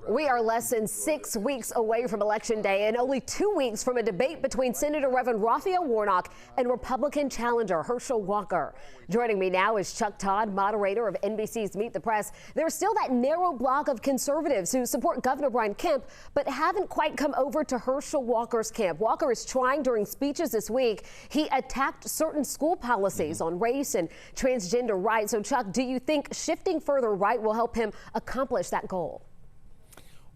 We are less than 6 weeks away from Election Day and only 2 weeks from a debate between Senator Reverend Raphael Warnock and Republican challenger Herschel Walker. Joining me now is Chuck Todd, moderator of NBC's Meet the Press. There's still that narrow block of conservatives who support Governor Brian Kemp, but haven't quite come over to Herschel Walker's camp. Walker is trying during speeches this week. He attacked certain school policies on race and transgender rights. So, Chuck, do you think shifting further right will help him accomplish that goal?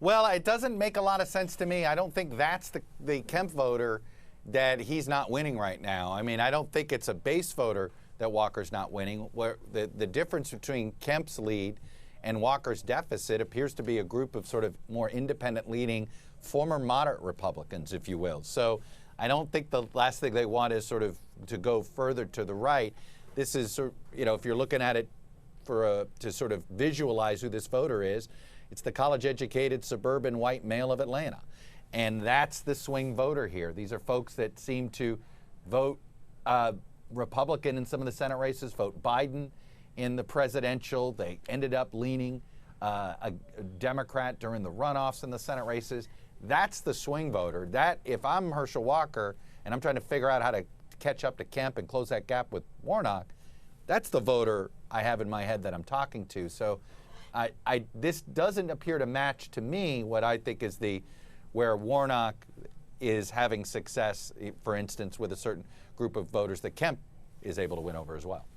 Well, it doesn't make a lot of sense to me. I don't think that's the Kemp voter that he's not winning right now. I mean, I don't think it's a base voter that Walker's not winning. Where the difference between Kemp's lead and Walker's deficit appears to be a group of sort of more independent leaning former moderate Republicans, if you will. So I don't think the last thing they want is sort of to go further to the right. This is, you know, if you're looking at it to sort of visualize who this voter is, it's the college-educated suburban white male of Atlanta. And that's the swing voter here. These are folks that seem to vote Republican in some of the Senate races, vote Biden in the presidential. They ended up leaning a Democrat during the runoffs in the Senate races. That's the swing voter. That, if I'm Herschel Walker and I'm trying to figure out how to catch up to Kemp and close that gap with Warnock, that's the voter I have in my head that I'm talking to. So this doesn't appear to match to me what I think is where Warnock is having success, for instance, with a certain group of voters that Kemp is able to win over as well.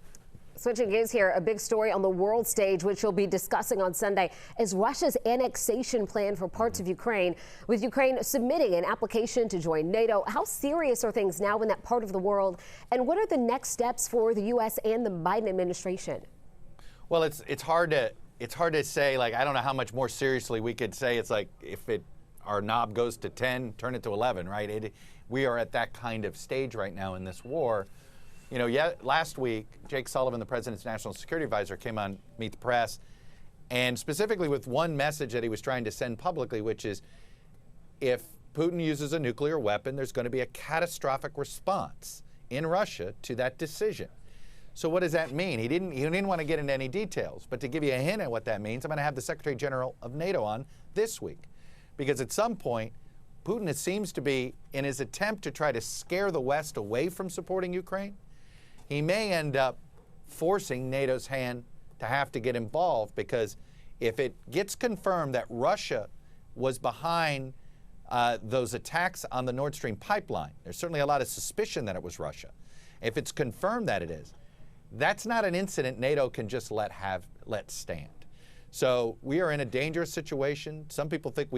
Switching gears here, a big story on the world stage, which you'll be discussing on Sunday, is Russia's annexation plan for parts of Ukraine, with Ukraine submitting an application to join NATO. How serious are things now in that part of the world, and what are the next steps for the U.S. and the Biden administration? Well, it's hard to say. Like, I don't know how much more seriously we could say. It's like if our knob goes to 10, turn it to 11, right? We are at that kind of stage right now in this war. You know, last week, Jake Sullivan, the president's national security advisor, came on Meet the Press, and specifically with one message that he was trying to send publicly, which is if Putin uses a nuclear weapon, there's going to be a catastrophic response in Russia to that decision. So what does that mean? He didn't want to get into any details, but to give you a hint at what that means, I'm going to have the Secretary General of NATO on this week, because at some point, Putin seems to be, in his attempt to try to scare the West away from supporting Ukraine, he may end up forcing NATO's hand to have to get involved, because if it gets confirmed that Russia was behind those attacks on the Nord Stream pipeline, there's certainly a lot of suspicion that it was Russia. If it's confirmed that it is, that's not an incident NATO can just let stand. So we are in a dangerous situation. Some people think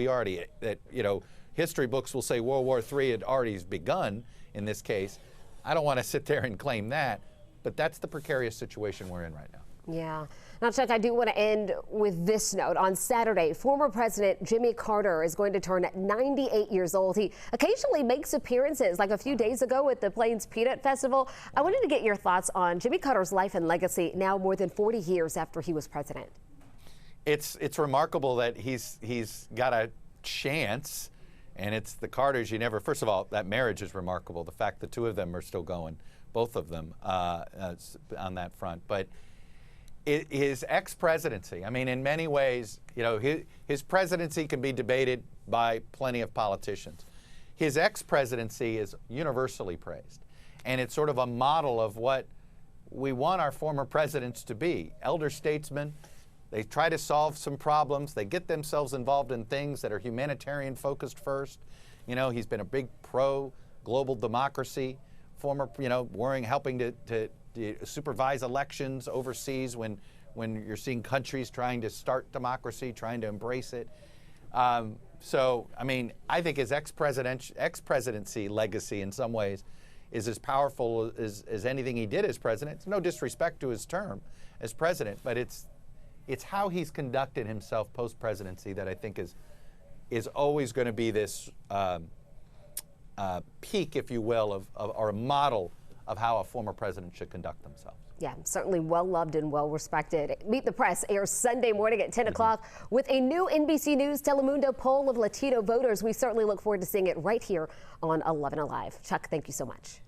history books will say World War III had already begun in this case. I don't want to sit there and claim that, but that's the precarious situation we're in right now. Yeah. Now, Chuck, I do want to end with this note. On Saturday, former President Jimmy Carter is going to turn 98 years old. He occasionally makes appearances, like a few days ago at the Plains Peanut Festival. I wanted to get your thoughts on Jimmy Carter's life and legacy now more than 40 years after he was president. It's remarkable that he's got a chance. And it's the Carters first of all, that marriage is remarkable. The fact the two of them are still going, both of them on that front. But his ex-presidency, I mean, in many ways, you know, his presidency can be debated by plenty of politicians. His ex-presidency is universally praised. And it's sort of a model of what we want our former presidents to be. Elder statesmen. They try to solve some problems. They get themselves involved in things that are humanitarian focused first. You know, he's been a big pro-global democracy, former, helping to supervise elections overseas when you're seeing countries trying to start democracy, trying to embrace it. So, I mean, I think his ex-presidency legacy in some ways is as powerful as anything he did as president. It's no disrespect to his term as president, but it's how he's conducted himself post-presidency that I think is always going to be this peak, if you will, or a model of how a former president should conduct themselves. Yeah, certainly well-loved and well-respected. Meet the Press airs Sunday morning at 10 o'clock with a new NBC News Telemundo poll of Latino voters. We certainly look forward to seeing it right here on 11 Alive. Chuck, thank you so much.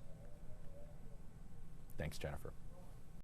Thanks, Jennifer.